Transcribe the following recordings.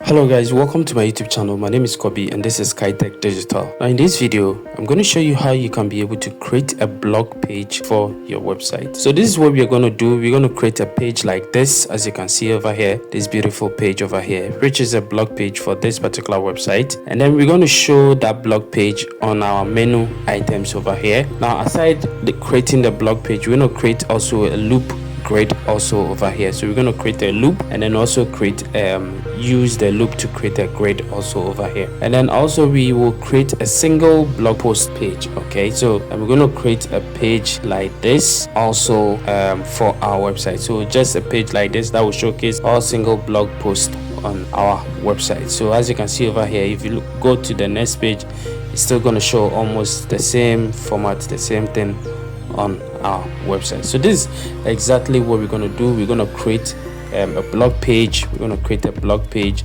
Hello guys, welcome to my YouTube channel. My name is Kobe and this is SkyTech Digital. Now in this video, I'm going to show you how you can be able to create a blog page for your website. So this is what we are going to do. We're going to create a page like this, as you can see over here, this beautiful page over here, which is a blog page for this particular website. And then we're going to show that blog page on our menu items over here. Now aside creating the blog page, we're going to create also a loop grid also over here. So we're going to create a loop and then also create use the loop to create a grid also over here. And then also we will create a single blog post page. Okay, so we're going to create a page like this also for our website. So just a page like this that will showcase all single blog posts on our website. So as you can see over here, if you go to the next page, it's still going to show almost the same format, the same thing on our website. So this is exactly what we're going to do. We're going to create a blog page. We're going to create a blog page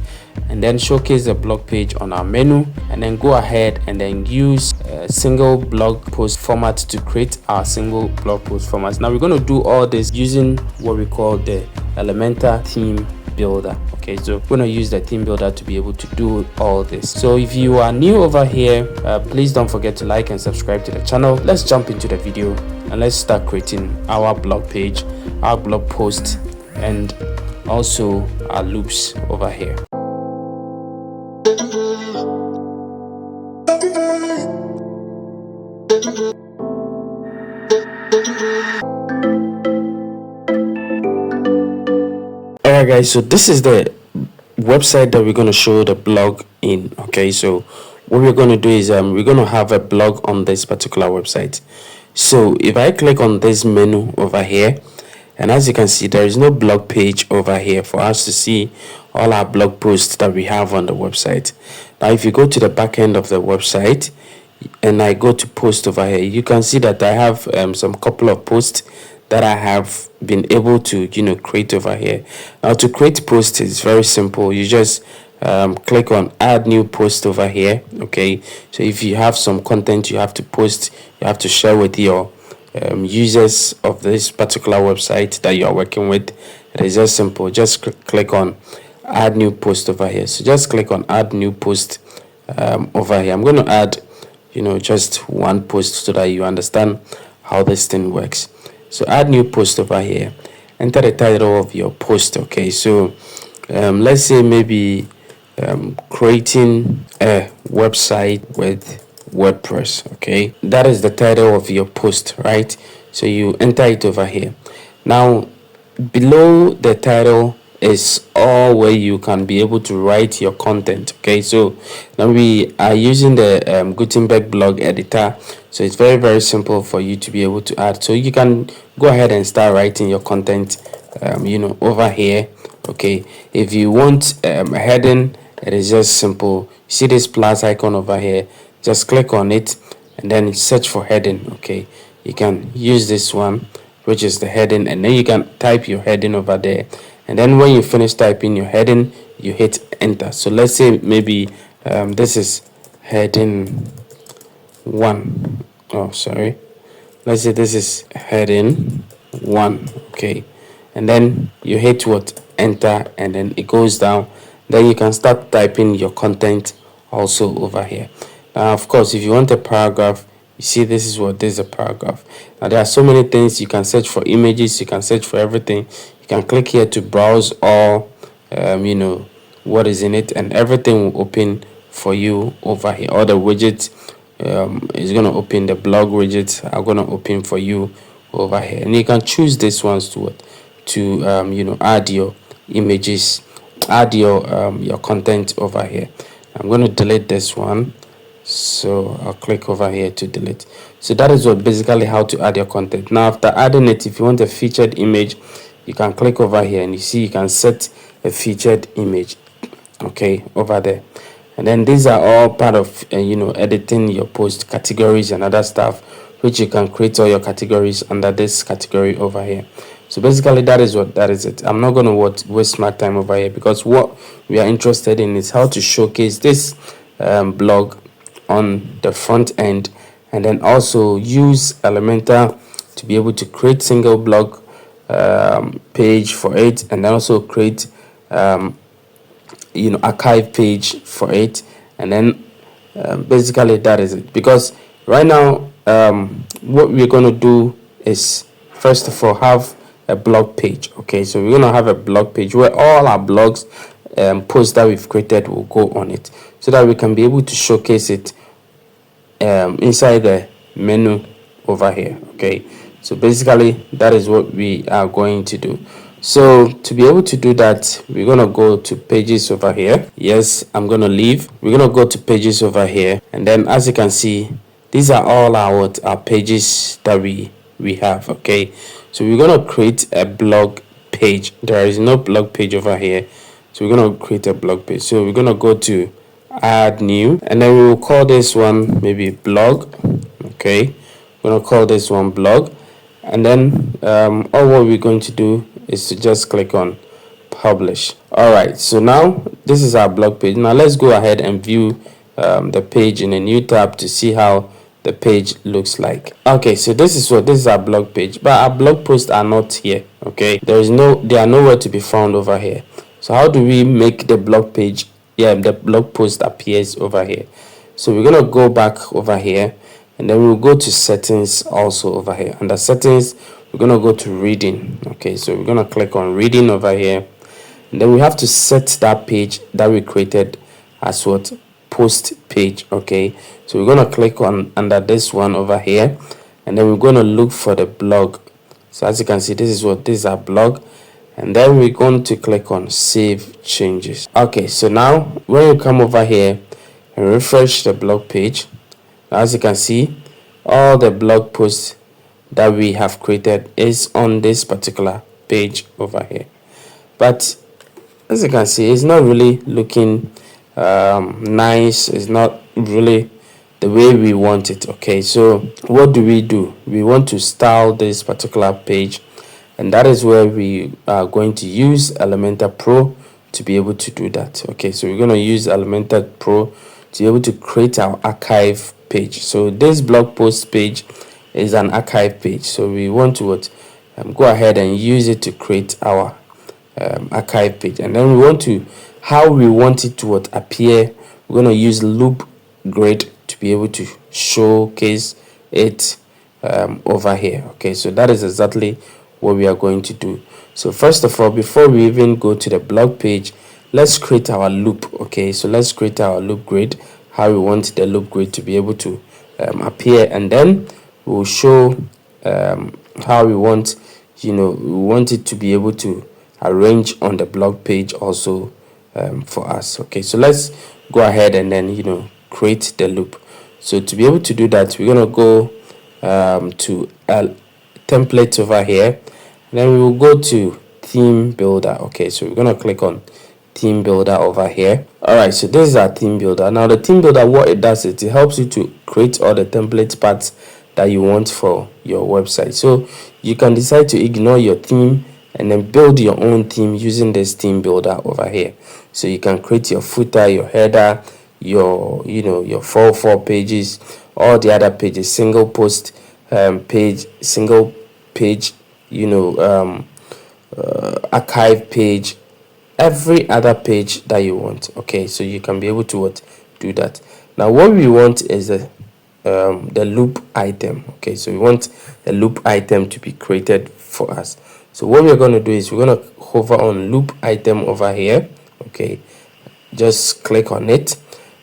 and then showcase the blog page on our menu, and then go ahead and then use a single blog post format to create our single blog post formats. Now we're going to do all this using what we call the Elementor Theme Builder. Okay, so we're going to use the theme builder to be able to do all this. So if you are new over here, please don't forget to like and subscribe to the channel. Let's jump into the video and let's start creating our blog page, our blog post, and also our loops over here. Alright guys, so this is the website that we're going to show the blog in. Okay, so what we're going to do is we're going to have a blog on this particular website. So if I click on this menu over here, and as you can see, there is no blog page over here for us to see all our blog posts that we have on the website. Now if you go to the back end of the website and I go to post over here, you can see that I have some couple of posts that I have been able to create over here. Now to create posts is very simple. You just click on add new post over here. Okay, so if you have some content you have to post, you have to share with your users of this particular website that you are working with, it is just simple. Just click on add new post over here. So just click on add new post over here. I'm going to add just one post so that you understand how this thing works. So add new post over here, enter the title of your post. Okay, so let's say maybe creating a website with WordPress. Okay, that is the title of your post, right? So you enter it over here. Now below the title is all where you can be able to write your content. Okay, so now we are using the Gutenberg blog editor, so it's very simple for you to be able to add. So you can go ahead and start writing your content over here. Okay, if you want a heading, it is just simple. See this plus icon over here, just click on it and then search for heading. Okay, you can use this one, which is the heading, and then you can type your heading over there, and then when you finish typing your heading, you hit enter. So let's say maybe this is heading 1. Oh, sorry, let's say this is heading 1. Okay, and then you hit what, enter, and then it goes down. Then you can start typing your content also over here. Now of course, if you want a paragraph, you see this is a paragraph. Now there are so many things. You can search for images, you can search for everything. You can click here to browse all what is in it, and everything will open for you over here. All the widgets is going to open, the blog widgets are going to open for you over here, and you can choose these ones to add your images, add your content over here. I'm going to delete this one, so I'll click over here to delete. So that is what basically how to add your content. Now after adding it, if you want a featured image, you can click over here and you see you can set a featured image, okay, over there. And then these are all part of editing your post categories and other stuff, which you can create all your categories under this category over here. So basically that is it. I'm not going to waste my time over here, because what we are interested in is how to showcase this blog on the front end, and then also use Elementor to be able to create single blog page for it, and then also create archive page for it, and then basically that is it. Because right now what we're going to do is first of all have a blog page. Okay, so we're going to have a blog page where all our blogs posts that we've created will go on it, so that we can be able to showcase it inside the menu over here. Okay, so basically that is what we are going to do. So to be able to do that, we're going to go to pages over here. Yes, I'm going to leave. We're going to go to pages over here, and then as you can see, these are all our pages that we have. Okay, so we're going to create a blog page. There is no blog page over here, so we're going to create a blog page. So we're going to go to add new, and then we will call this one maybe blog. Okay, we're going to call this one blog, and then all what we're going to do is to just click on publish. All right, so now this is our blog page. Now let's go ahead and view the page in a new tab to see how the page looks like. Okay, so this is our blog page, but our blog posts are not here. Okay, they are nowhere to be found over here. So how do we make the blog page, the blog post appears over here? So we're gonna go back over here, and then we'll go to settings also over here. Under settings, we're gonna go to reading. Okay, so we're gonna click on reading over here, and then we have to set that page that we created as what post page. Okay, so we're gonna click on under this one over here, and then we're gonna look for the blog. So as you can see, this is our blog, and then we're going to click on save changes. Okay, so now when you come over here and refresh the blog page, as you can see, all the blog posts that we have created is on this particular page over here. But as you can see, it's not really looking nice. It's not really the way we want it. Okay, so what do? We want to style this particular page, and that is where we are going to use Elementor Pro to be able to do that. Okay, so we're going to use Elementor Pro to be able to create our archive page. So this blog post page is an archive page, so we want to go ahead and use it to create our archive page. And then we want to, how we want it to appear, we're going to use loop grid to be able to showcase it over here. Okay, so that is exactly what we are going to do. So first of all, before we even go to the blog page, let's create our loop. Okay, so let's create our loop grid, how we want the loop grid to be able to appear, and then we'll show how we want we want it to be able to arrange on the blog page also for us. Okay, so let's go ahead and then create the loop. So to be able to do that, we're going to go to templates over here, and then we will go to theme builder. Okay, so we're going to click on theme builder over here. All right, so this is our theme builder. Now the theme builder, what it does is it helps you to create all the template parts that you want for your website. So you can decide to ignore your theme and then build your own theme using this theme builder over here. So you can create your footer, your header, your your 4 pages, all the other pages, single post page, single page, archive page, every other page that you want. Okay, so you can be able to do that. Now what we want is the loop item. Okay, so we want the loop item to be created for us. So what we're going to do is we're going to hover on loop item over here. Okay, just click on it,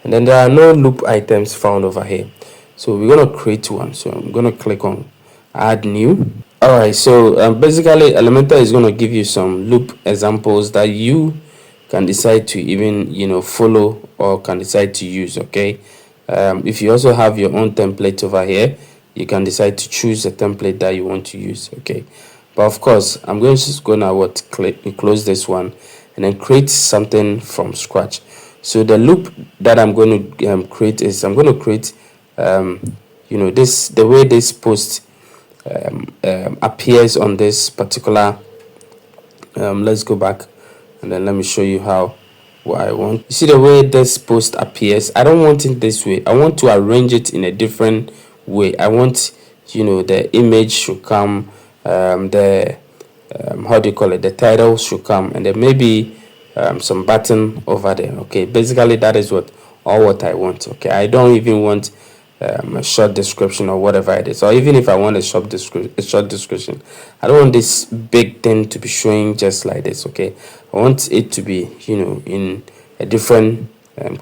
and then there are no loop items found over here, so we're going to create one. So I'm going to click on add new. All right, so basically Elementor is going to give you some loop examples that you can decide to even follow or can decide to use. Okay, if you also have your own template over here, you can decide to choose a template that you want to use. Okay, but of course I'm going to just close this one and then create something from scratch. So the loop that I'm going to create is I'm going to create the way this post appears on this particular let's go back and then let me show you what I want. You see the way this post appears? I don't want it this way. I want to arrange it in a different way. I want the image should come, how do you call it, the title should come, and then maybe some button over there. Okay, basically that is what I want. Okay, I don't even want a short description or whatever it is, or even if I want a short description, I don't want this big thing to be showing just like this. Okay, I want it to be, in a different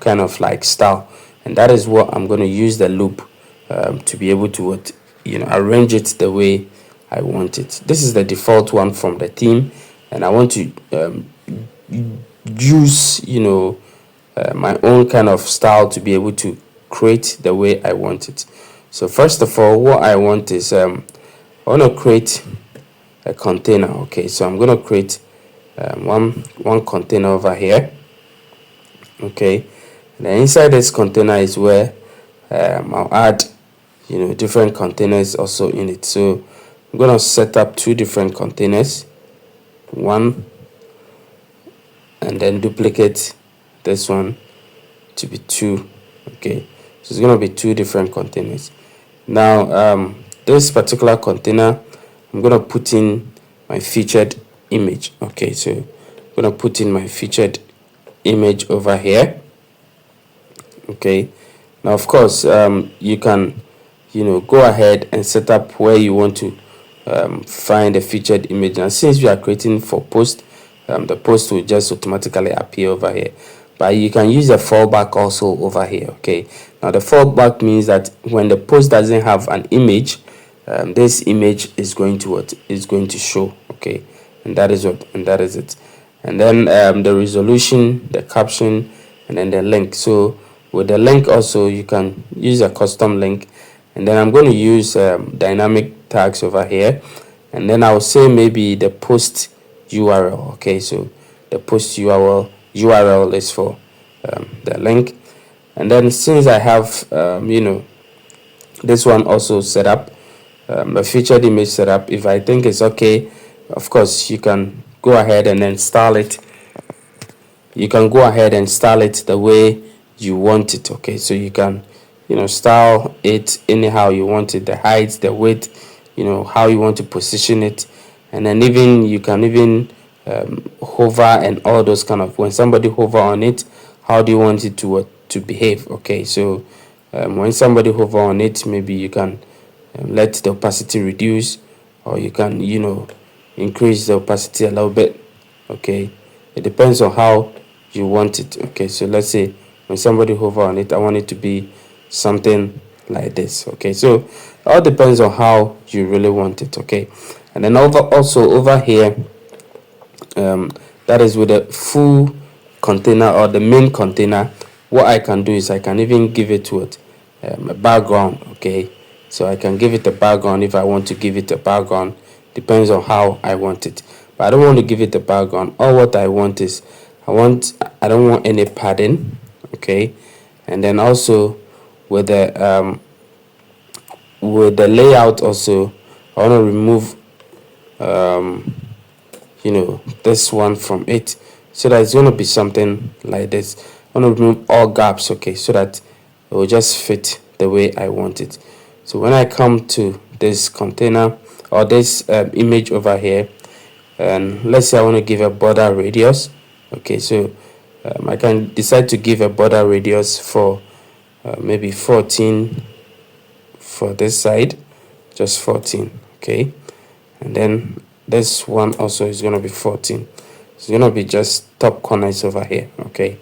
kind of like style, and that is what I'm going to use the loop to be able to arrange it the way I want it. This is the default one from the theme, and I want to use my own kind of style to be able to create the way I want it. So first of all, what I want is I want to create a container. Okay, so I'm going to create one container over here. Okay, and then inside this container is where I'll add different containers also in it. So I'm going to set up two different containers, one, and then duplicate this one to be two. Okay, so it's going to be two different containers. Now this particular container, I'm going to put in my featured image. Okay, so I'm going to put in my featured image over here. Okay, now of course you can go ahead and set up where you want to find a featured image. And since we are creating for post, the post will just automatically appear over here, but you can use a fallback also over here. Okay, now the fallback means that when the post doesn't have an image, this image is going to show. Okay, and that is it. And then the resolution, the caption, and then the link. So with the link also, you can use a custom link, and then I'm going to use dynamic tags over here, and then I'll say maybe the post URL. Okay, so the post URL is for the link. And then since I have this one also set up, a featured image set up, if I think it's okay, of course you can go ahead and then style it. You can go ahead and style it the way you want it. Okay, so you can style it anyhow you want it, the height, the width, how you want to position it. And then you can even hover and all those kind of, when somebody hover on it, how do you want it to behave. Okay, so when somebody hover on it, maybe you can let the opacity reduce, or you can increase the opacity a little bit. Okay, it depends on how you want it. Okay, so let's say when somebody hover on it, I want it to be something like this. Okay, so it all depends on how you really want it. Okay, and then also over here, that is with the full container or the main container, what I can do is I can even give it to a background. Okay, so I can give it a background if I want to give it a background. Depends on how I want it, but I don't want to give it a background. All what I want is I don't want any padding. Okay, and then also with the layout also, I want to remove this one from it, so that it's going to be something like this. I want to remove all gaps. Okay, so that it will just fit the way I want it. So when I come to this container or this image over here, and let's say I want to give a border radius. Okay, so I can decide to give a border radius for maybe 14 for this side, just 14. Okay, and then this one also is going to be 14. It's going to be just top corners over here. Okay,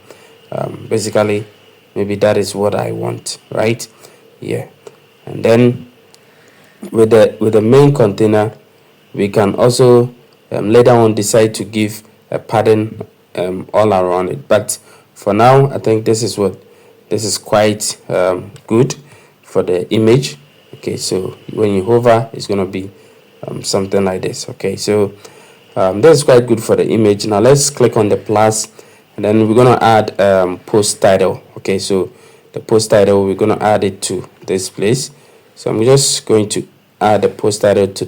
basically maybe that is what I want, right? Yeah. And then with the main container, we can also later on decide to give a pattern all around it, but for now I think this is quite good for the image. Okay, so when you hover, it's going to be something like this. Okay, so this is quite good for the image. Now let's click on the plus, and then we're going to add post title. Okay, so the post title, we're going to add it to this place. So I'm just going to add the post title to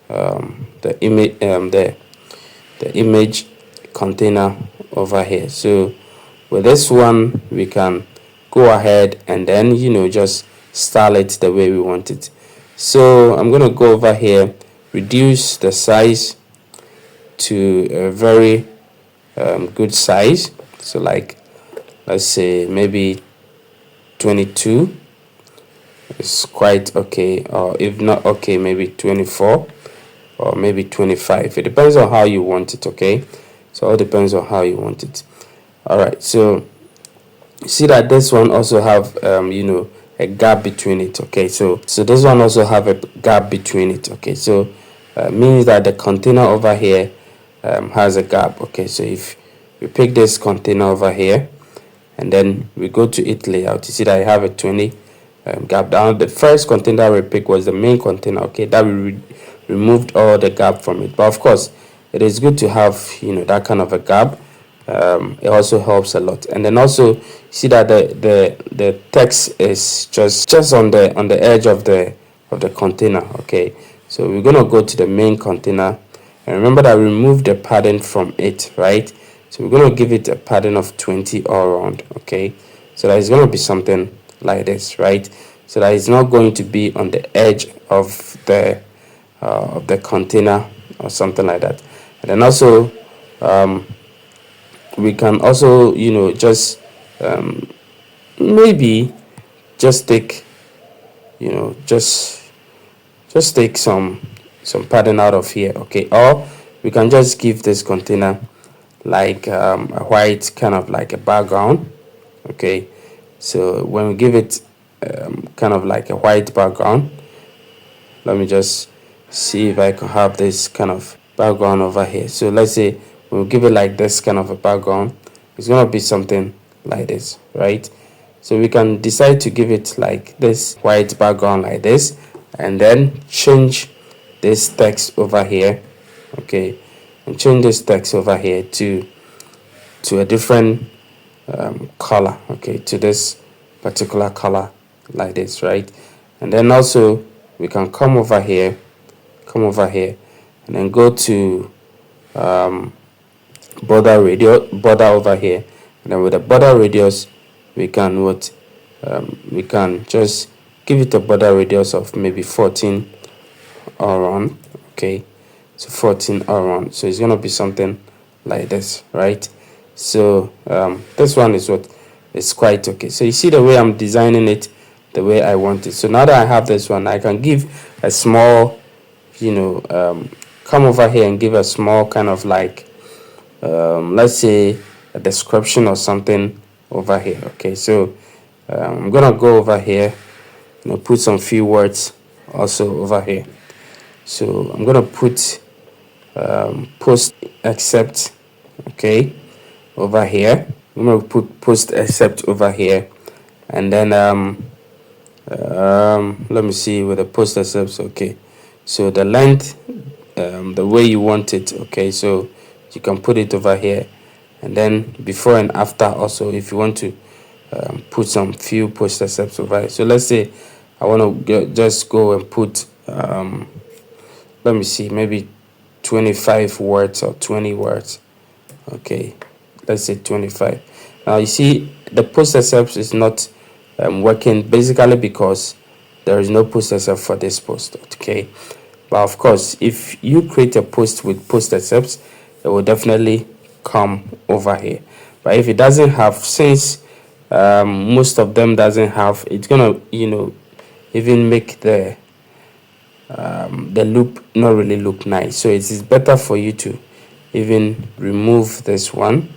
the image the image container over here. So with this one, we can go ahead and then just style it the way we want it. So I'm going to go over here, reduce the size to a very good size. So like, let's say maybe 22 is quite okay, or if not okay, maybe 24 or maybe 25. It depends on how you want it. Okay, so all depends on how you want it. All right, so see that this one also have a gap between it. Okay, so this one also have a gap between it. Okay, so means that the container over here has a gap. Okay, so if we pick this container over here and then we go to it layout, you see that I have a 20 gap down. The first container we picked was the main container. Okay, that we removed all the gap from it, but of course it is good to have that kind of a gap. It also helps a lot. And then also see that the text is just on the edge of the container. Okay, so we're gonna go to the main container, and remember that we removed the padding from it, right? So we're gonna give it a padding of 20 all around. Okay, so that is gonna be something like this, right? So that it's not going to be on the edge of the container or something like that. And then also we can also just maybe just take just take some padding out of here. Okay, or we can just give this container like a white kind of like a background. Okay, so when we give it kind of like a white background, let me just see if I can have this kind of background over here. So let's say we'll give it like this kind of a background. It's gonna be something like this, right? So we can decide to give it like this white background like this, and then change this text over here. Okay, and change this text over here to a different color. Okay, to this particular color like this, right? And then also we can come over here and then go to border over here, and then with the border radius we can we can just give it a border radius of maybe 14 around. Okay, so 14 around, so it's gonna be something like this, right? So this one is what is quite okay. So you see the way I'm designing it, the way I want it. So now that I have this one, I can give a small come over here and give a small kind of like let's say a description or something over here. Okay, so I'm gonna go over here, put some few words also over here. So I'm gonna put post accept, okay, over here. I'm gonna put post accept over here, and then let me see with the post accept. Okay, so the length the way you want it. Okay, so you can put it over here, and then before and after also, if you want to put some few post accepts over here. So let's say I want to just go and put let me see, maybe 25 words or 20 words. Okay, let's say 25. Now you see the post accept is not working basically because there is no post accept for this post. Okay, but of course if you create a post with post accepts, it will definitely come over here. But if it doesn't have, since most of them doesn't have, it's gonna even make the loop not really look nice. So it is better for you to even remove this one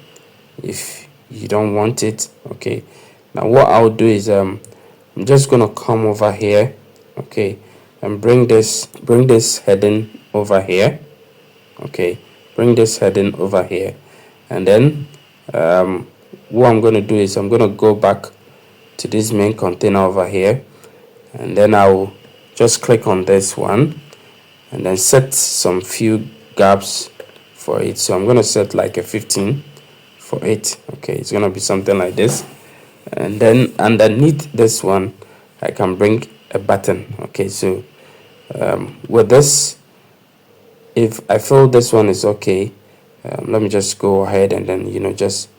if you don't want it. Okay, now what I'll do is I'm just gonna come over here, okay, and bring this heading over here. Okay, bring this heading over here, and then what I'm going to do is I'm going to go back to this main container over here, and then I'll just click on this one and then set some few gaps for it. So I'm going to set like a 15 for it. Okay, it's going to be something like this, and then underneath this one I can bring a button. Okay, so with this, if I feel this one is okay, let me just go ahead and then just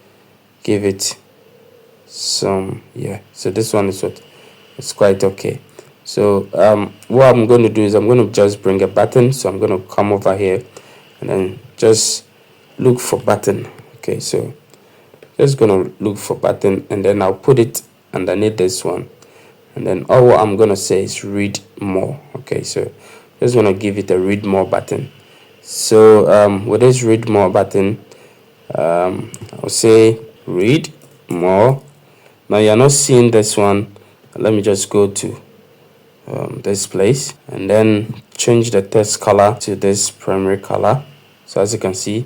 give it some, yeah. So this one is what it's quite okay. So what I'm going to do is I'm going to just bring a button. So I'm going to come over here and then just look for button. Okay. Okay, so just gonna look for button, and then I'll put it underneath this one, and then all what I'm gonna say is read more. Okay, so just gonna give it a read more button. So with this read more button, I'll say read more. Now you're not seeing this one. Let me just go to this place and then change the text color to this primary color. So as you can see,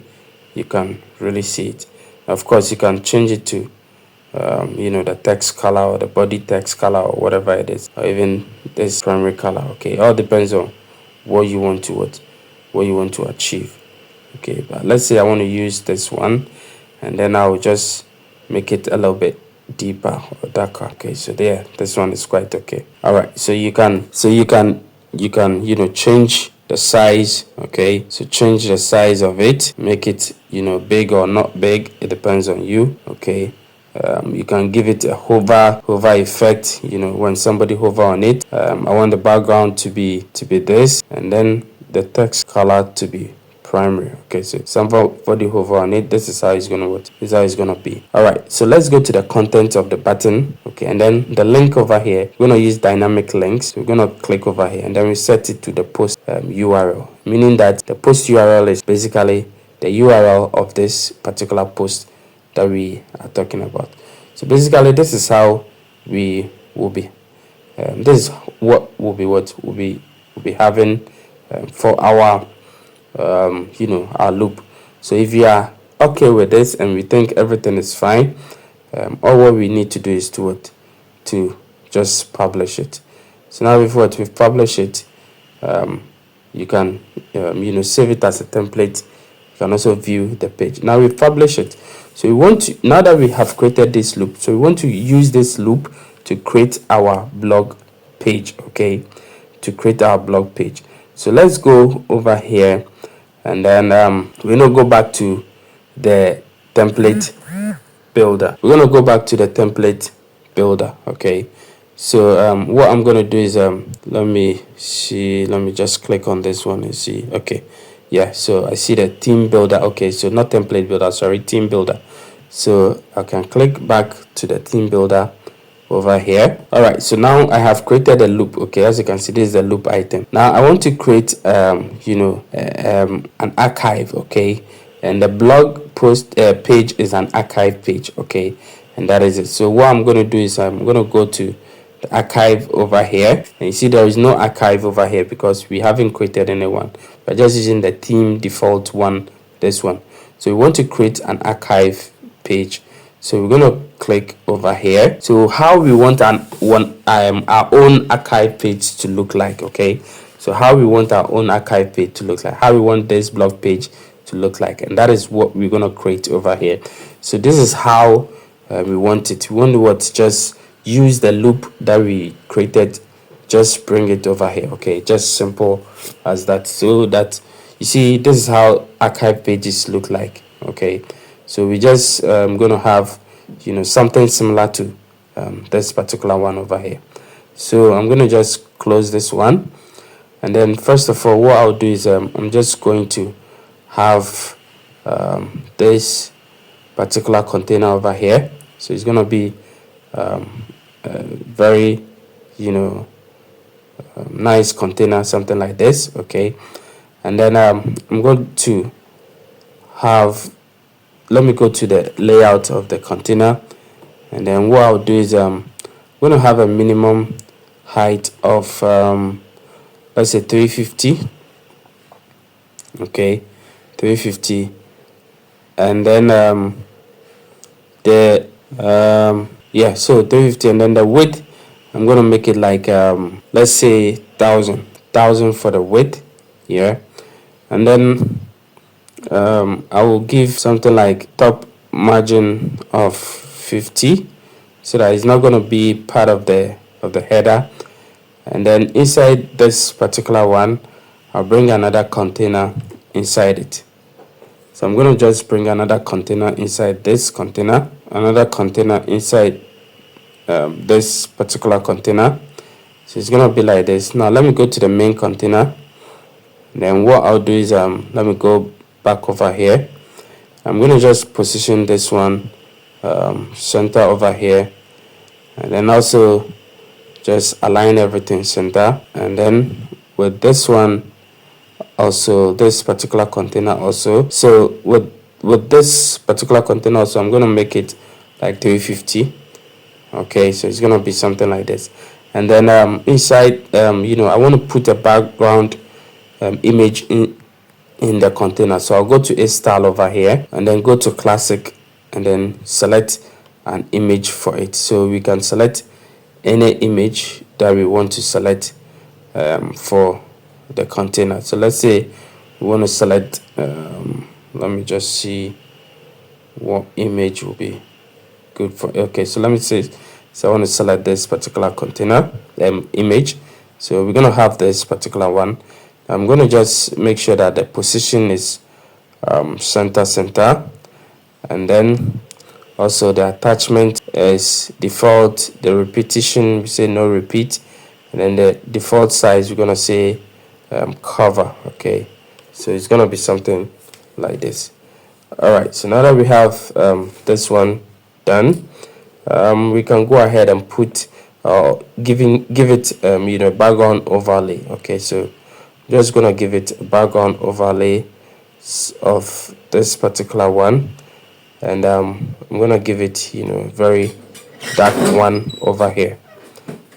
you can really see it. Of course, you can change it to the text color or the body text color or whatever it is, or even this primary color. Okay, it all depends on what you want to achieve. Okay, but let's say I want to use this one, and then I'll just make it a little bit deeper or darker. Okay, so there, this one is quite okay. All right, so you can change the size. Okay, so change the size of it, make it big or not big, it depends on you. Okay, you can give it a hover effect. When somebody hover on it, I want the background to be this, and then the text color to be primary. Okay, so somebody hover on it, this is how it's gonna be. All right, so let's go to the content of the button. Okay, and then the link over here, we're gonna use dynamic links. We're gonna click over here, and then we set it to the post URL, meaning that the post URL is basically the URL of this particular post that we are talking about. So basically, this is how we will be. This is what we'll be having for our our loop. So if you are okay with this and we think everything is fine, all what we need to do is to just publish it. So now before we've published it, you can save it as a template. You can also view the page. Now we've published it. So we want to, now that we have created this loop, so we want to use this loop to create our blog page. Okay, to create our blog page. So let's go over here, and then we're gonna go back to the template builder. We're gonna go back to the template builder. Okay, so what I'm gonna do is let me just click on this one and see. Okay, yeah, so I see the theme builder. Okay, so not template builder, sorry, theme builder. So I can click back to the theme builder over here. All right, so now I have created a loop. Okay, as you can see, this is the loop item. Now I want to create an archive. Okay, and the blog post page is an archive page. Okay, and that is it. So what I'm going to do is I'm going to go to the archive over here, and you see there is no archive over here because we haven't created anyone. We're just using the theme default one, this one. So we want to create an archive page. So we're going to click over here. So how we want our own archive page to look like. Okay, so how we want our own archive page to look like, how we want this blog page to look like, and that is what we're going to create over here. So this is how we want it. We want to just use the loop that we created, just bring it over here. Okay, just simple as that. So that you see, this is how archive pages look like. Okay, so we just gonna have something similar to this particular one over here. So I'm gonna just close this one, and then first of all, what I'll do is I'm just going to have this particular container over here. So it's gonna be very nice container, something like this. Okay, and then I'm going to have, let me go to the layout of the container, and then what I'll do is I'm going to have a minimum height of let's say 350. Okay, 350, and then yeah, so 350, and then the width I'm going to make it like let's say 1000 for the width. Yeah, and then I will give something like top margin of 50, so that it's not going to be part of the header. And then inside this particular one, I'll bring another container inside it. So I'm going to just bring another container inside this container, another container inside this particular container. So it's going to be like this. Now let me go to the main container. Then what I'll do is let me go back over here, I'm going to just position this one center over here, and then also just align everything center. And then with this one also, this particular container also, so with this particular container also, I'm going to make it like 350. Okay, so it's going to be something like this. And then inside, I want to put a background image in the container. So I'll go to a style over here and then go to classic and then select an image for it. So we can select any image that we want to select for the container. So let's say we want to select let me just see what image will be good for. Okay, so let me say, so I want to select this particular container image. So we're going to have this particular one. I'm going to just make sure that the position is center, and then also the attachment is default. The repetition, we say no repeat, and then the default size we're going to say cover. Okay, so it's going to be something like this. All right, so now that we have this one done, we can go ahead and put give it background overlay. Okay, so just gonna give it a background overlay of this particular one, and I'm gonna give it very dark one over here.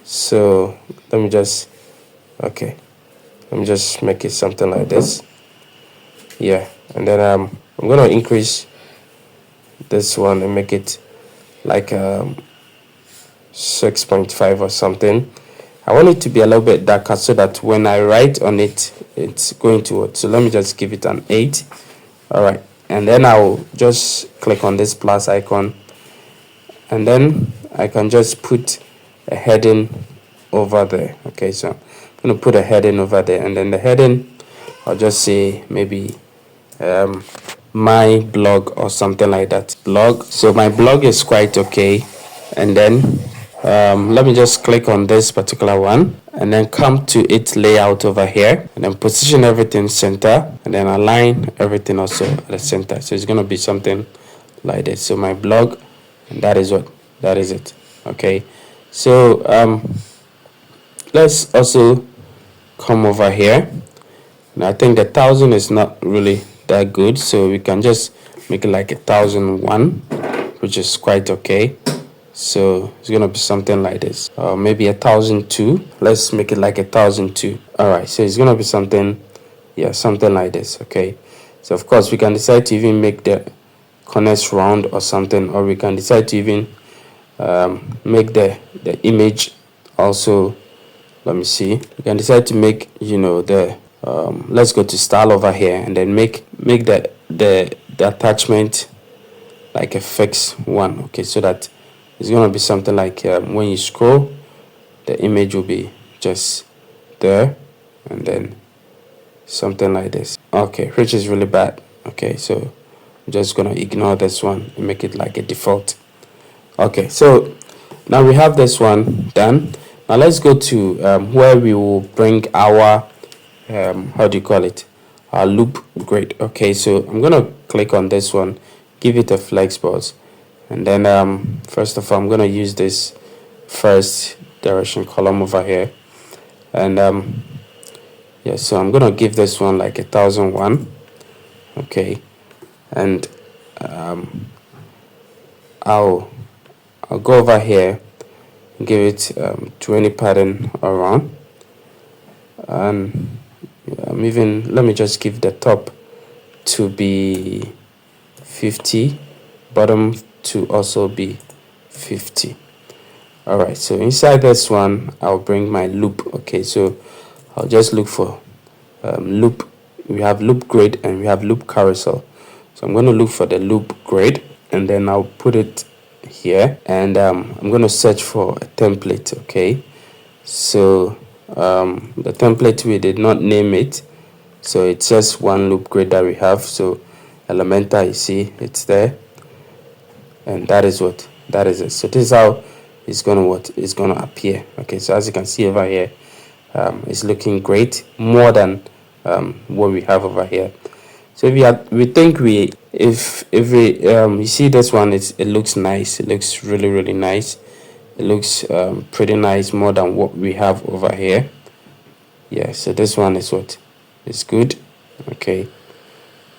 So let me just make it something like this. Yeah, and then I'm gonna increase this one and make it like 6.5 or something. I want it to be a little bit darker so that when I write on it, it's going to work. So let me just give it an 8. All right, and then I'll just click on this plus icon, and then I can just put a heading over there. Okay, so I'm going to put a heading over there, and then the heading, I'll just say maybe my blog or something like that. Blog. So my blog is quite okay, and then let me just click on this particular one and then come to its layout over here and then position everything center and then align everything also at the center. So it's going to be something like this. So my blog, and that is it. Okay, so let's also come over here. And I think the 1000 is not really that good, so we can just make it like 1001, which is quite okay. So it's gonna be something like this, maybe 1002. Let's make it like 1002. All right, so it's gonna be something, yeah, something like this. Okay, so of course we can decide to even make the corners round or something, or we can decide to even make the image also. Let me see, we can decide to make the let's go to style over here and then make the attachment like a fixed one. Okay, so that it's going to be something like when you scroll, the image will be just there, and then something like this. Okay, which is really bad. Okay, so I'm just going to ignore this one and make it like a default. Okay, so now we have this one done. Now let's go to where we will bring our how do you call it, our loop grid. Okay, so I'm going to click on this one, give it a flex box. And then first of all, I'm going to use this first direction column over here. And yeah, so I'm going to give this one like 1001. Okay. And I'll go over here and give it 20 pattern around. And even, let me just give the top to be 50, bottom to also be 50. All right, so inside this one I'll bring my loop. Okay, so I'll just look for loop. We have loop grid and we have loop carousel, so I'm going to look for the loop grid and then I'll put it here, and I'm going to search for a template. Okay, so the template, we did not name it, so it's just one loop grid that we have. So Elementor, you see it's there, and that is it. So this is how it's gonna appear. Okay, so as you can see over here, it's looking great, more than what we have over here. So we think we if we you see this one, it looks nice, it looks really nice, it looks pretty nice, more than what we have over here. Yeah, so this one is what is good. Okay,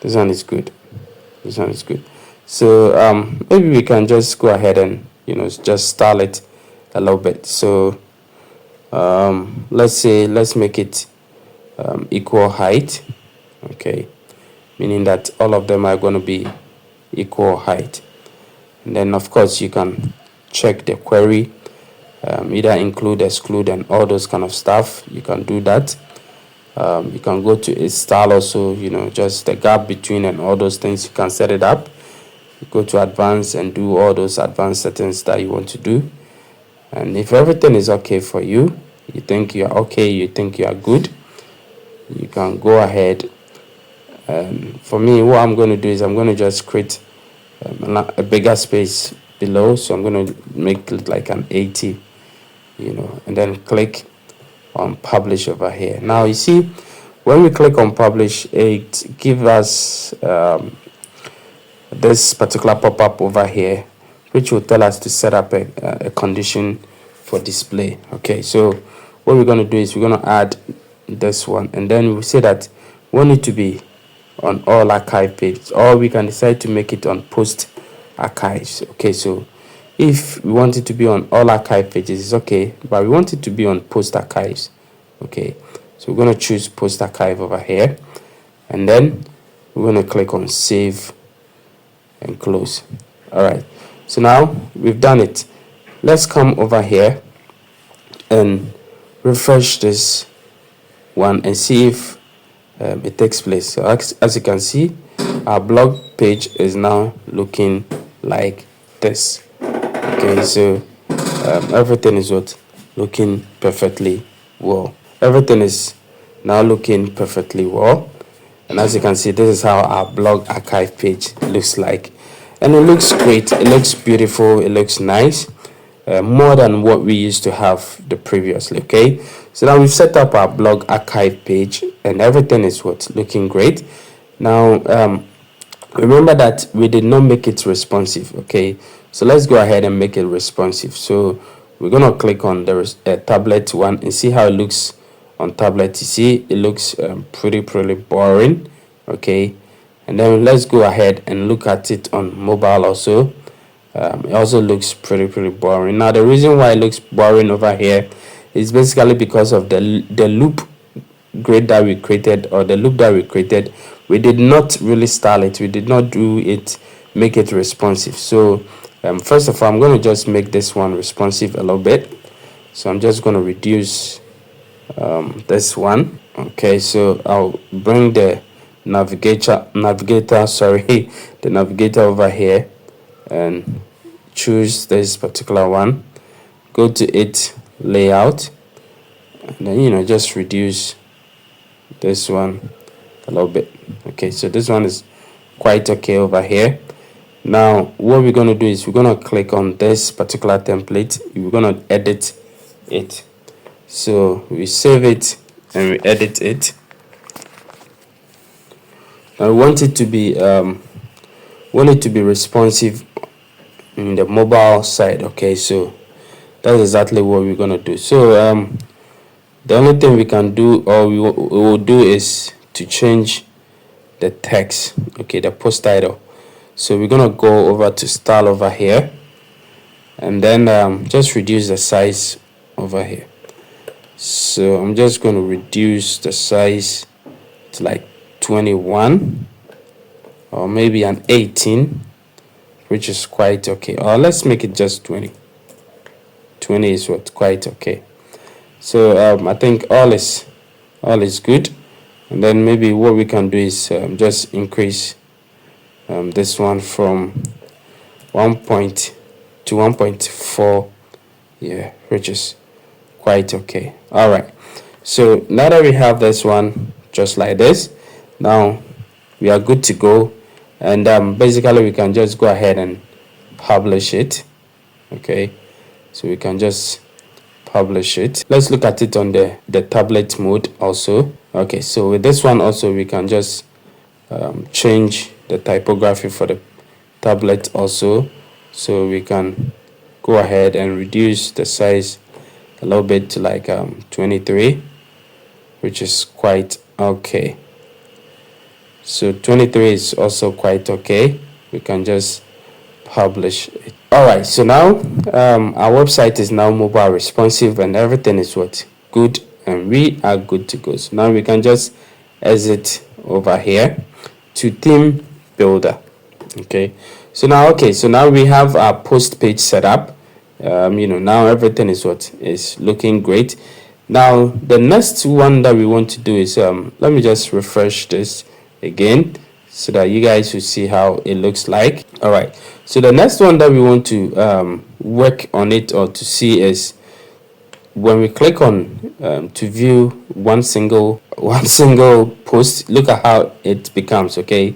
this one is good, this one is good. So maybe we can just go ahead and just style it a little bit. So let's make it equal height. Okay, meaning that all of them are going to be equal height. And then of course you can check the query, either include, exclude, and all those kind of stuff. You can do that. You can go to its style also, just the gap between and all those things. You can set it up. You go to advanced and do all those advanced settings that you want to do. And if everything is okay for you, you think you are okay, you think you are good, you can go ahead. For me, what I'm going to do is I'm going to just create a bigger space below. So I'm going to make it like an 80, and then click on publish over here. Now you see, when we click on publish, it gives us this particular pop-up over here, which will tell us to set up a condition for display. Okay, so what we're going to do is we're going to add this one, and then we say that we want it to be on all archive pages, or we can decide to make it on post archives. Okay, so if we want it to be on all archive pages, it's okay, but we want it to be on post archives. Okay, so we're going to choose post archive over here, and then we're going to click on save and close. All right, so now we've done it. Let's come over here and refresh this one and see if it takes place. So as you can see, our blog page is now looking like this. Okay, so everything is looking perfectly well. Everything is now looking perfectly well, and as you can see, this is how our blog archive page looks like, and it looks great, it looks beautiful, it looks nice, more than what we used to have the previously. Okay, so now we've set up our blog archive page and everything is looking great. Now remember that we did not make it responsive. Okay, so let's go ahead and make it responsive. So we're going to click on the tablet one and see how it looks on tablet. You see, it looks pretty boring. Okay, and then let's go ahead and look at it on mobile also. It also looks pretty boring. Now the reason why it looks boring over here is basically because of the loop grid that we created, or the loop that we created. We did not really style it, we did not do it, make it responsive. So first of all, I'm going to just make this one responsive a little bit. So I'm just going to reduce this one. Okay, so I'll bring the navigator sorry the navigator over here and choose this particular one. Go to it, layout, and then just reduce this one a little bit. Okay, so this one is quite okay over here. Now what we're going to do is we're going to click on this particular template, we're going to edit it. So we save it and we edit it. I want it to be responsive in the mobile side. Okay, so that's exactly what we're going to do. So the only thing we can do, or we will do, is to change the text. Okay, the post title. So we're going to go over to style over here, and then just reduce the size over here. So I'm just going to reduce the size to like 21 or maybe an 18, which is quite okay. Or let's make it just 20. 20 is quite okay. So I think all is good. And then maybe what we can do is just increase this one from 1 to 1.4, yeah, which is quite okay. All right, so now that we have this one just like this, now we are good to go. And basically we can just go ahead and publish it. Okay, so we can just publish it. Let's look at it on the tablet mode also. Okay, so with this one also we can just change the typography for the tablet also, so we can go ahead and reduce the size a little bit to like 23, which is quite okay. So 23 is also quite okay. We can just publish it. All right, so now our website is now mobile responsive and everything is what good, and we are good to go. So now we can just exit over here to theme builder. Okay, so now we have our post page set up. Now everything is what is looking great. Now the next one that we want to do is let me just refresh this again so that you guys will see how it looks like. All right, so the next one that we want to work on it or to see is when we click on to view one single post. Look at how it becomes. Okay,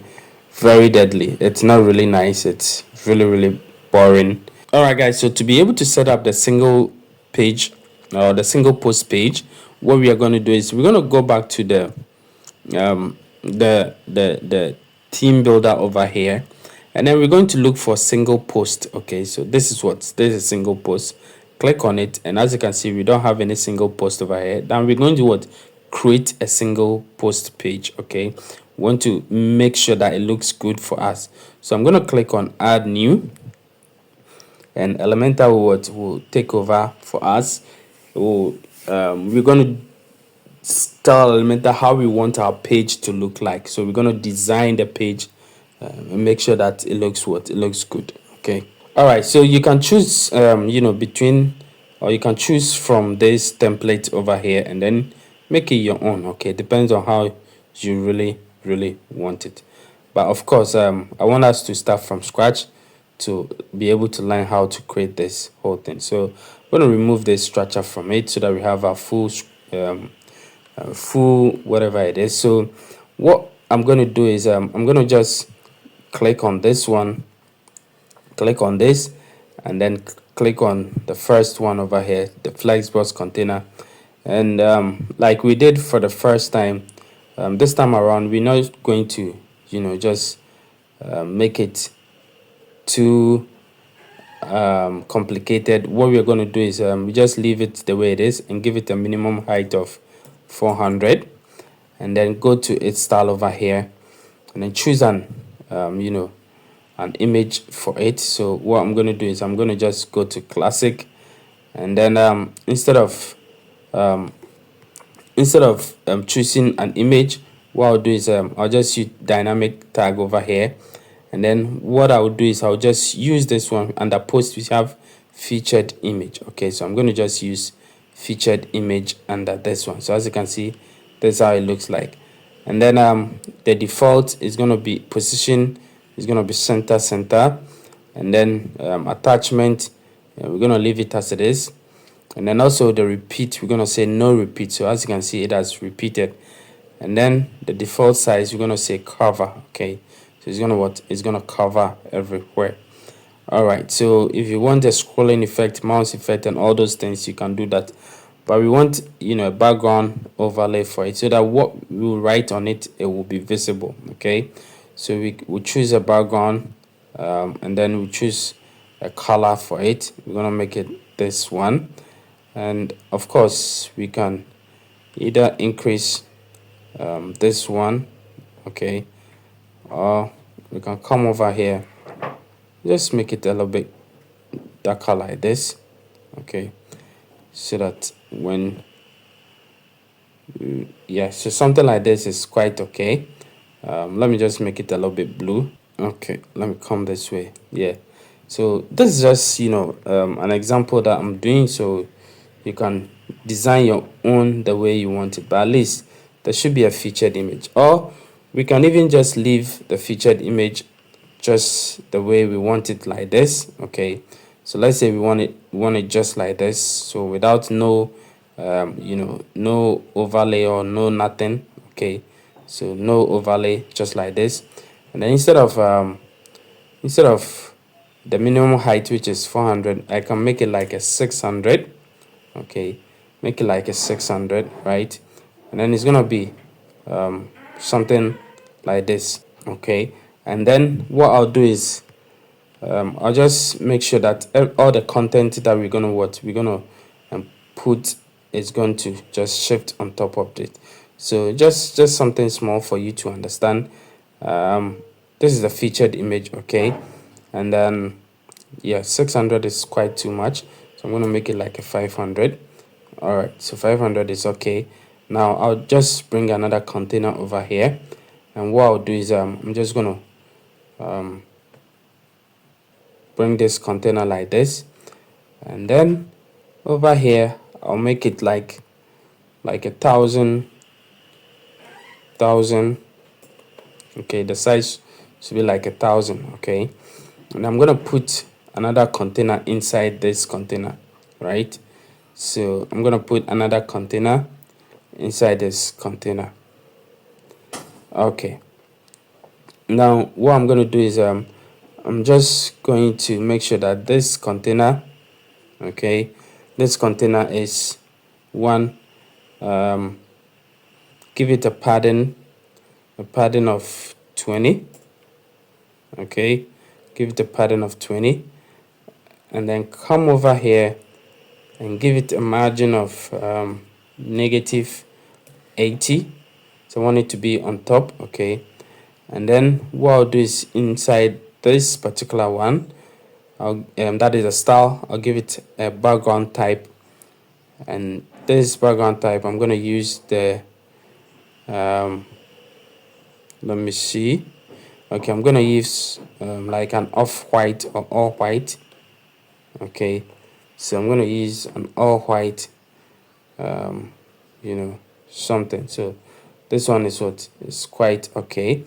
very deadly. It's not really nice. It's really boring. All right, guys, so to be able to set up the single page or the single post page, what we are going to do is we're going to go back to the theme builder over here, and then we're going to look for single post. Okay, so this is a single post. Click on it, and as you can see, we don't have any single post over here. Then we're going to create a single post page. Okay, we want to make sure that it looks good for us, so I'm going to click on add new, and Elementor will take over for us. We're going to tell Elementor how we want our page to look like. So we're going to design the page and make sure that it looks good. Okay. All right, so you can choose between, or you can choose from this template over here and then make it your own. Okay, depends on how you really want it. But of course, I want us to start from scratch to be able to learn how to create this whole thing. So I'm going to remove this structure from it so that we have a full whatever it is. So what I'm going to do is I'm going to just click on this one, click on this, and then click on the first one over here, the flexbox container. And like we did for the first time, this time around we're not going to just make it too complicated. What we're going to do is we just leave it the way it is and give it a minimum height of 400, and then go to its style over here and then choose an image for it. So what I'm going to do is I'm going to just go to classic, and then instead of choosing an image, what I'll do is I'll just use dynamic tag over here, and then what I'll do is I'll just use this one under post. We have featured image. Okay, so I'm going to just use featured image under this one. So as you can see, this is how it looks like. And then the default is going to be position, is going to be center, and then attachment, we're going to leave it as it is. And then also the repeat, we're going to say no repeat. So as you can see, it has repeated. And then the default size, we're going to say cover. Okay, so it's going to cover everywhere. All right, so if you want a scrolling effect, mouse effect, and all those things, you can do that. But we want a background overlay for it so that what we will write on it, it will be visible. Okay, so we choose a background, and then we choose a color for it. We're going to make it this one, and of course we can either increase this one, okay, or we can come over here, just make it a little bit darker like this. Okay, so that when so something like this is quite okay. Let me just make it a little bit blue. Okay, let me come this way. Yeah, so this is just an example that I'm doing, so you can design your own the way you want it, but at least there should be a featured image. Or we can even just leave the featured image just the way we want it, like this. Okay, so let's say we want it just like this, so without no no overlay or no nothing. Okay, so no overlay, just like this. And then instead of the minimum height, which is 400, I can make it like a 600. Okay, make it like a 600, right? And then it's gonna be something like this. Okay, and then what I'll do is I'll just make sure that all the content that we're gonna put is going to just shift on top of it. So just something small for you to understand. This is a featured image, okay, and then yeah, 600 is quite too much, so I'm gonna make it like a 500. All right, so 500 is okay. Now I'll just bring another container over here, and what I'll do is I'm just gonna bring this container like this, and then over here I'll make it like a thousand. Okay, the size should be like 1,000. Okay, and I'm gonna put another container inside this container, right? So I'm gonna put another container inside this container. Okay, now what I'm gonna do is I'm just going to make sure that this container, okay, this container is one, give it a padding of 20. Okay, give it a padding of 20, and then come over here and give it a margin of negative 80. So I want it to be on top. Okay, and then what I'll do is inside this particular one, that is a style, I'll give it a background type, and this background type I'm going to use the let me see. Okay, I'm going to use like an off-white or all white. Okay, so I'm going to use an all white something. So this one is what is quite okay,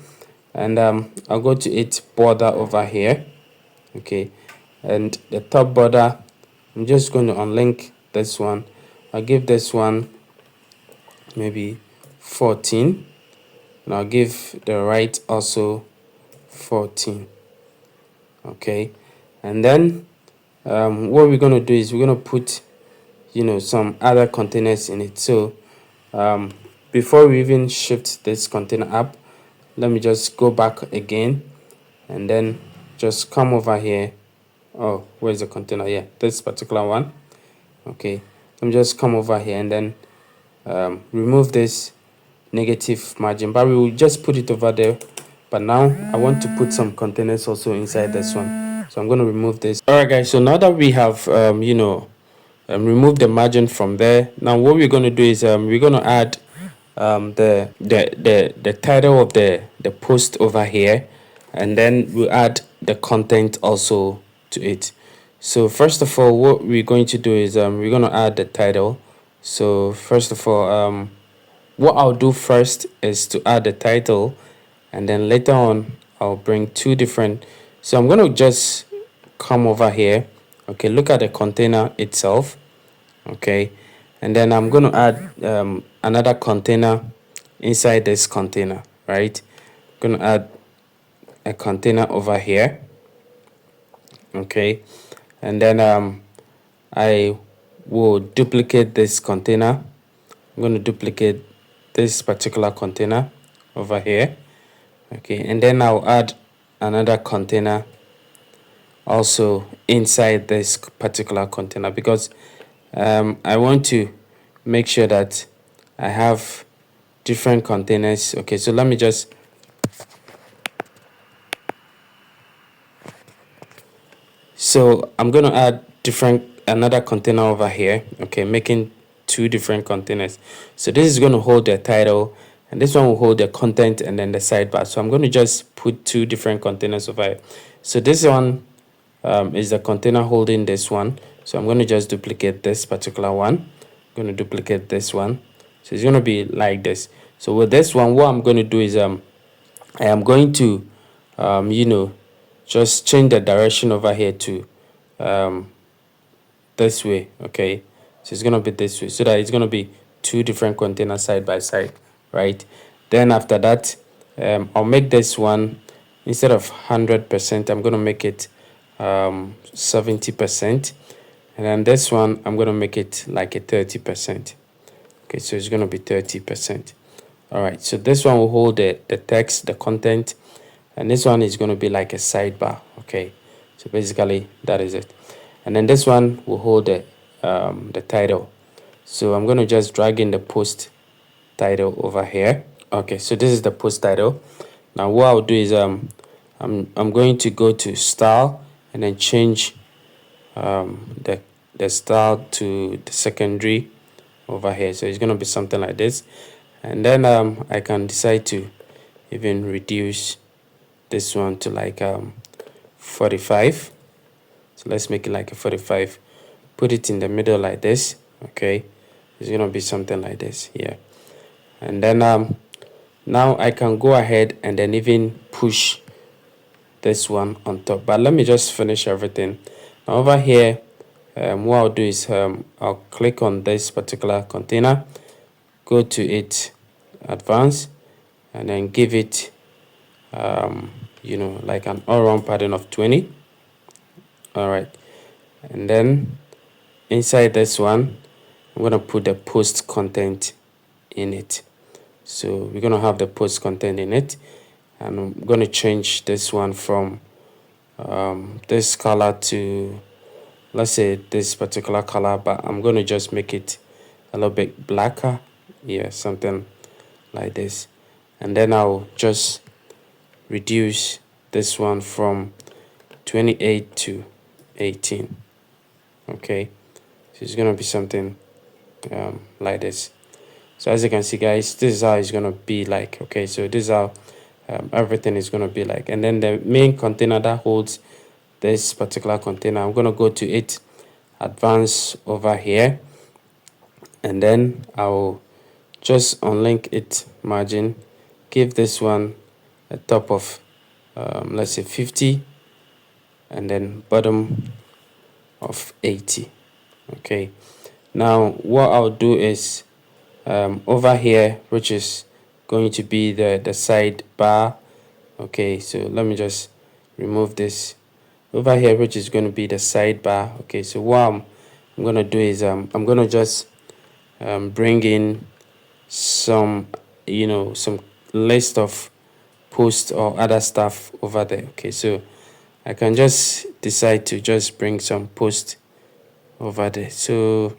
and I'll go to it border over here. Okay, and the top border, I'm just going to unlink this one. I'll give this one maybe 14, and I'll give the right also 14. Okay, and then what we're going to do is we're going to put some other containers in it. So before we even shift this container up, let me just go back again and then just come over here. Oh, where's the container? Yeah, this particular one. Okay, let me just come over here and then remove this negative margin, but we will just put it over there. But now I want to put some containers also inside this one, so I'm going to remove this. All right, guys, so now that we have remove the margin from there, now what we're going to do is we're going to add the title of the post over here, and then we'll add the content also to it. So first of all, what we're going to do is we're going to add the title. So first of all, what I'll do first is to add the title, and then later on I'll bring two different. So I'm going to just come over here. Okay, look at the container itself. Okay, and then I'm going to add another container inside this container, right? I'm going to add a container over here. Okay, and then I will duplicate this container. I'm going to duplicate this particular container over here. Okay, and then I'll add another container also inside this particular container, because I want to make sure that I have different containers. Okay, so let me just I'm going to add another container over here. Okay, making two different containers. So this is going to hold the title, and this one will hold the content and then the sidebar. So I'm going to just put two different containers over here. So this one is the container holding this one. So I'm going to just duplicate this particular one. I'm going to duplicate this one. So it's going to be like this. So with this one, what I'm going to do is I am going to just change the direction over here to this way. Okay, so it's going to be this way, so that it's going to be two different containers side by side, right? Then after that, I'll make this one, instead of 100%, I'm going to make it 70%, and then this one I'm going to make it like a 30%. Okay, so it's going to be 30%. All right, so this one will hold the text, the content, and this one is going to be like a sidebar. Okay, so basically that is it. And then this one will hold the title. So I'm going to just drag in the post title over here. Okay, so this is the post title. Now what I'll do is I'm going to go to style and then change the style to the secondary over here. So it's going to be something like this. And then I can decide to even reduce this one to like 45. So let's make it like a 45. Put it in the middle like this. Okay, it's going to be something like this here. And then now I can go ahead and then even push this one on top, but let me just finish everything. Now over here, what I'll do is I'll click on this particular container, go to it, advanced, and then give it you know, like an all-round pattern of 20. All right, and then inside this one I'm going to put the post content in it. So we're going to have the post content in it, and I'm going to change this one from this color to, let's say, this particular color, but I'm going to just make it a little bit blacker. Yeah, something like this. And then I'll just reduce this one from 28 to 18. Okay, so it's going to be something like this. So as you can see, guys, this is how it's going to be like. Okay, so this is how everything is going to be like. And then the main container that holds this particular container, I'm going to go to it, advance over here, and then I'll just unlink it margin, give this one a top of let's say 50, and then bottom of 80. Okay, now what I'll do is over here, which is going to be the side bar. Okay, so let me just remove this over here, which is going to be the sidebar. Okay, so what I'm going to do is I'm going to just bring in some, you know, some list of posts or other stuff over there. Okay, so I can just decide to just bring some posts over there. So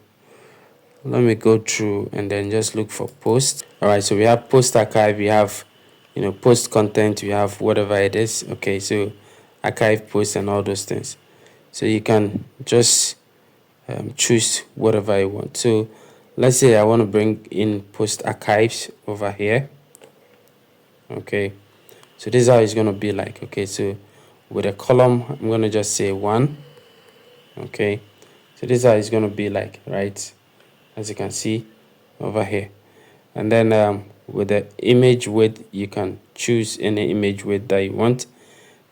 let me go through and then just look for posts. All right, so we have post archive, we have, you know, post content, we have whatever it is. Okay, so archive posts and all those things. So you can just choose whatever you want. So let's say I want to bring in post archives over here. Okay, so this is how it's going to be like. Okay, so with a column, I'm going to just say 1. Okay, so this is how it's going to be like, right? As you can see over here. And then with the image width, you can choose any image width that you want.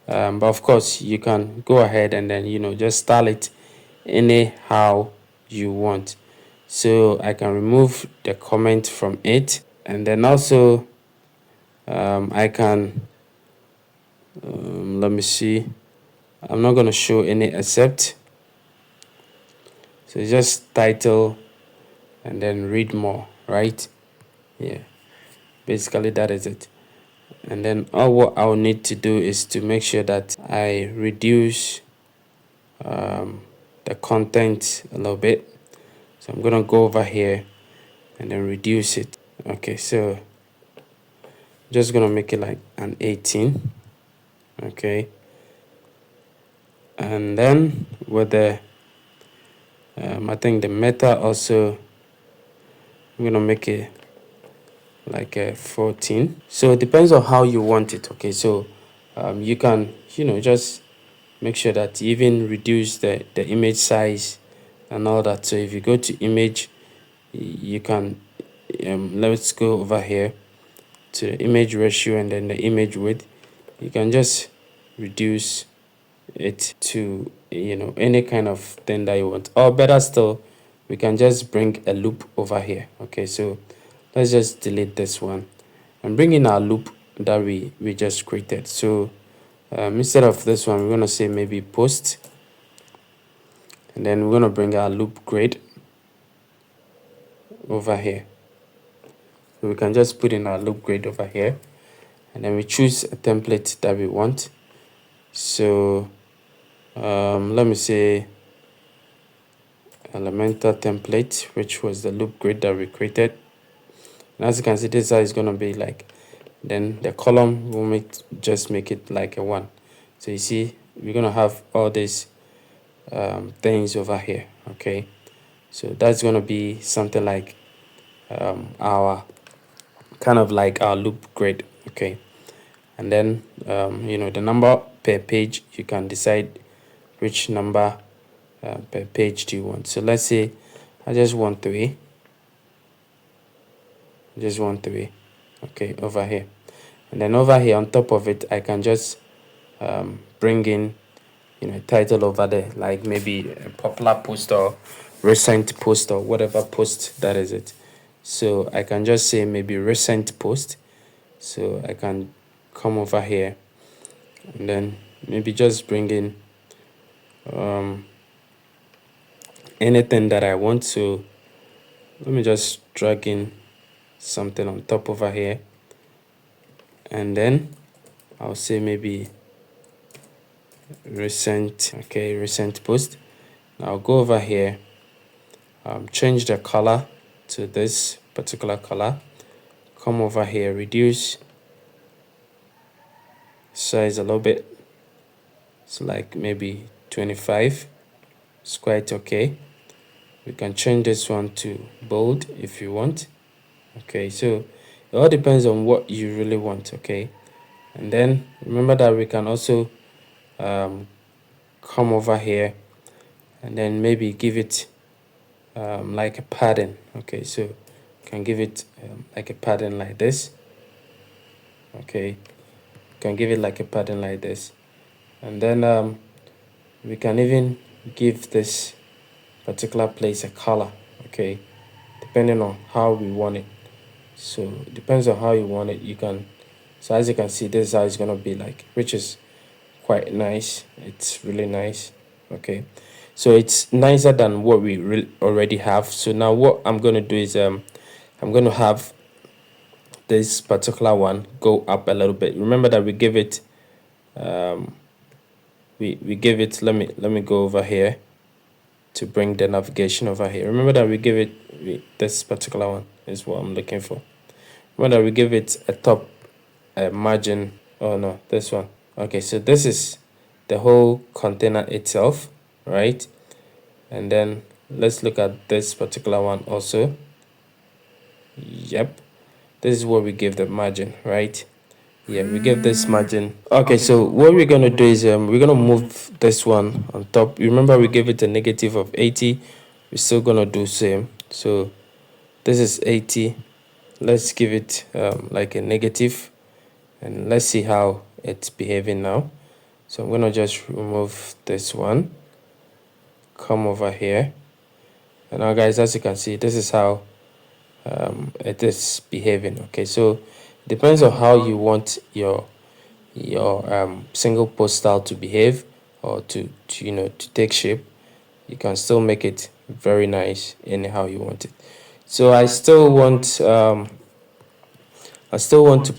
But of course, you can go ahead and then, you know, just style it anyhow you want. So I can remove the comment from it, and then also I can let me see, I'm not going to show any except, so it's just title and then read more, right? Yeah, basically that is it. And then all what I'll need to do is to make sure that I reduce the content a little bit. So I'm gonna go over here and then reduce it. Okay, so just gonna make it like an 18. Okay, and then with the I think the meta also, I'm gonna make it like a 14. So it depends on how you want it. Okay, so you can, you know, just make sure that you even reduce the image size and all that. So if you go to image, you can let's go over here to the image ratio and then the image width. You can just reduce it to, you know, any kind of thing that you want, or better still, we can just bring a loop over here. Okay, so let's just delete this one and bring in our loop that we just created. So instead of this one, we're going to say maybe post, and then we're going to bring our loop grid over here. So we can just put in our loop grid over here, and then we choose a template that we want. So let me say Elementor template, which was the loop grid that we created. And as you can see, this is going to be like, then the column will just make it like a 1. So you see, we're going to have all these things over here. Okay, so that's going to be something like our kind of like our loop grid. Okay, and then the number per page, you can decide which number per page do you want. So let's say I just want 3. Okay, over here. And then over here on top of it, I can just bring in title over there, like maybe a popular post or recent post or whatever post that is it. So I can just say maybe recent post. So I can come over here and then maybe just bring in anything that I want. So let me just drag in something on top over here, and then I'll say maybe recent. Okay, recent post. Now I'll go over here, change the color to this particular color, come over here, reduce size a little bit, it's like maybe 25. It's quite okay. We can change this one to bold if you want. Okay, so it all depends on what you really want. Okay, and then remember that we can also come over here and then maybe give it like a pattern. Okay, so you can give it like a pattern like this. Okay, you can give it like a pattern like this, and then we can even give this particular place a color. Okay, depending on how we want it. So depends on how you want it. You can, so as you can see, this is how it's gonna be like, which is quite nice. It's really nice. Okay, so it's nicer than what we already have. So now what I'm going to do is I'm going to have this particular one go up a little bit. Remember that we give it we give it, let me go over here to bring the navigation over here. Remember that we give it this particular one is what I'm looking for. Remember that we give it a top margin. Oh no, this one. Okay, so this is the whole container itself, right? And then let's look at this particular one also. Yep, this is what we give the margin, right? Yeah, we give this margin. Okay, so what we're gonna do is we're gonna move this one on top. Remember we gave it a negative of 80. We're still gonna do same. So this is 80. Let's give it like a negative, and let's see how it's behaving now. So I'm gonna just remove this one, come over here, and now guys, as you can see, this is how it is behaving. Okay, so it depends on how you want your single post style to behave, or to take shape. You can still make it very nice anyhow you want it. So I still want to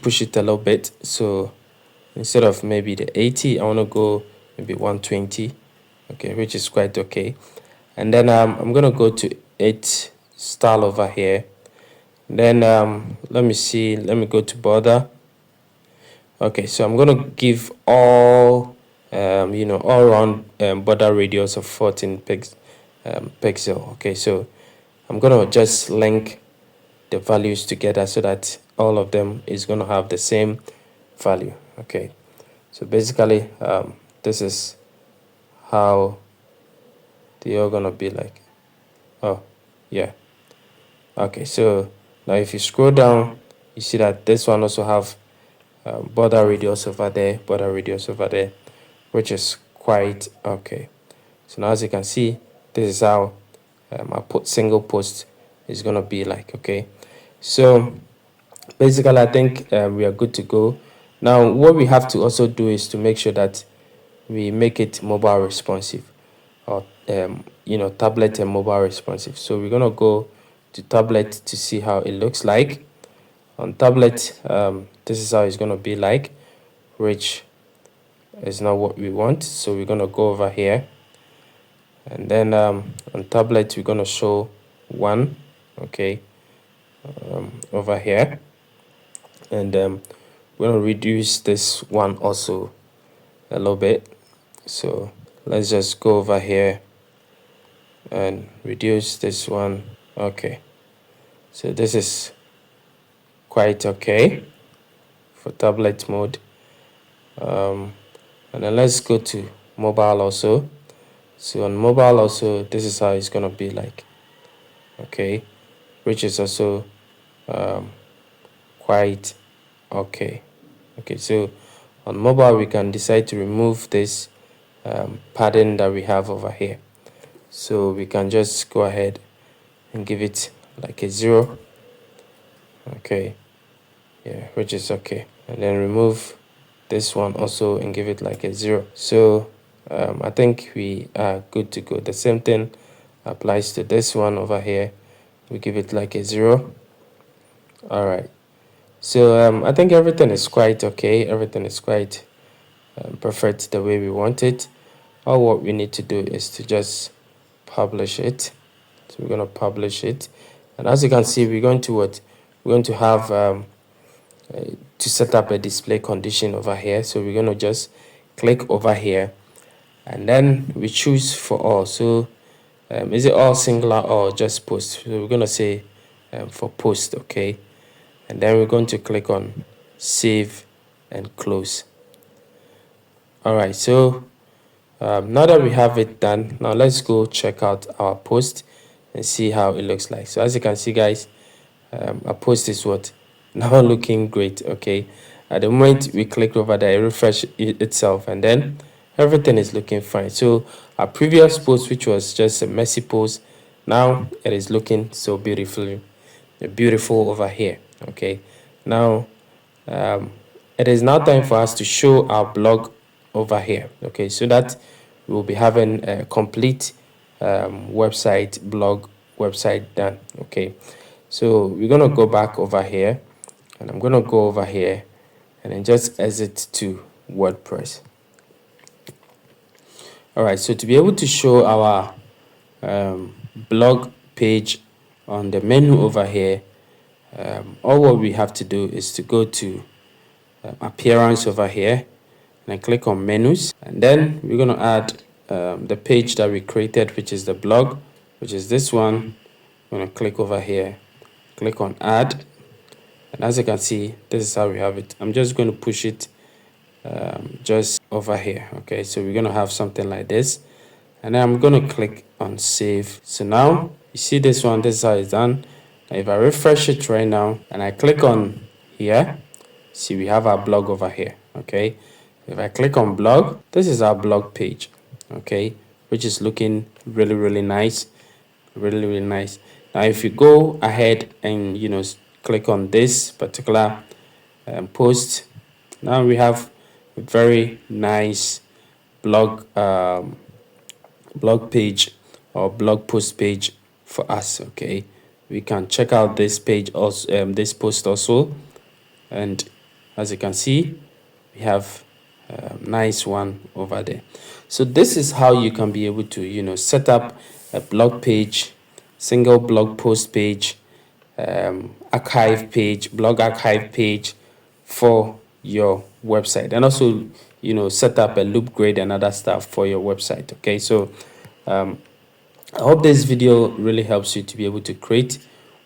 push it a little bit. So instead of maybe the 80, I want to go maybe 120. Okay, which is quite okay. And then I'm gonna go to 8 style over here. Then let me see, let me go to border. Okay, so I'm gonna give all all around border radius of 14 pixel. Okay, so I'm gonna just link the values together so that all of them is gonna have the same value. Okay, so basically this is how they are gonna be like. Oh yeah. Okay, so now if you scroll down, you see that this one also have border radius over there, which is quite okay. So now as you can see, this is how my single post is gonna be like. Okay, so basically I think we are good to go. Now what we have to also do is to make sure that we make it mobile responsive, or tablet and mobile responsive. So we're gonna go to tablet to see how it looks like. On tablet, this is how it's going to be like, which is not what we want. So we're going to go over here, and then on tablet we're going to show one, okay, over here, and we're going to reduce this one also a little bit. So let's just go over here and reduce this one. Okay, so this is quite okay for tablet mode. And then let's go to mobile also. So on mobile also, this is how it's gonna be like, okay, which is also quite okay. Okay, so on mobile we can decide to remove this padding that we have over here. So we can just go ahead and give it like a 0. Okay, yeah, which is okay. And then remove this one also and give it like a 0. So I think we are good to go. The same thing applies to this one over here. We give it like a 0. All right, so I think everything is quite okay. Everything is quite perfect the way we want it. All what we need to do is to just publish it. So we're going to publish it, and as you can see, we're going to what we're going to have to set up a display condition over here. So we're going to just click over here, and then we choose for all. So is it all singular or just post? So we're going to say for post, okay, and then we're going to click on save and close. All right, so now that we have it done, now let's go check out our post and see how it looks like. So as you can see, guys, our post is what now looking great. Okay, at the moment we click over there, it refresh itself, and then everything is looking fine. So our previous post, which was just a messy post, now it is looking so beautiful over here. Okay, now it is now time for us to show our blog over here. Okay, so that we'll be having a complete blog website done. Okay, so we're gonna go back over here, and I'm gonna go over here and then just exit to WordPress. All right, so to be able to show our blog page on the menu over here, all what we have to do is to go to appearance over here and click on menus, and then we're going to add the page that we created, which is the blog, which is this one. I'm going to click over here, click on add, and as you can see, this is how we have it. I'm just going to push it just over here. Okay, so we're going to have something like this, and then I'm going to click on save. So now you see this one, this is how it's done. Now if I refresh it right now and I click on here, see we have our blog over here. Okay, if I click on blog, this is our blog page, okay, which is looking really nice, really nice. Now if you go ahead and click on this particular post, now we have a very nice blog blog page or blog post page for us. Okay, we can check out this page also, this post also, and as you can see, we have a nice one over there. So this is how you can be able to set up a blog page, single blog post page, archive page, blog archive page for your website, and also set up a loop grid and other stuff for your website. Okay, so I hope this video really helps you to be able to create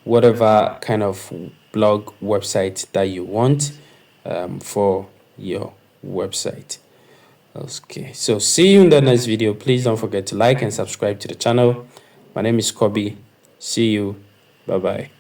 whatever kind of blog website that you want for your website. Okay, so see you in the next video. Please don't forget to like and subscribe to the channel. My name is Kobe. See you. Bye bye.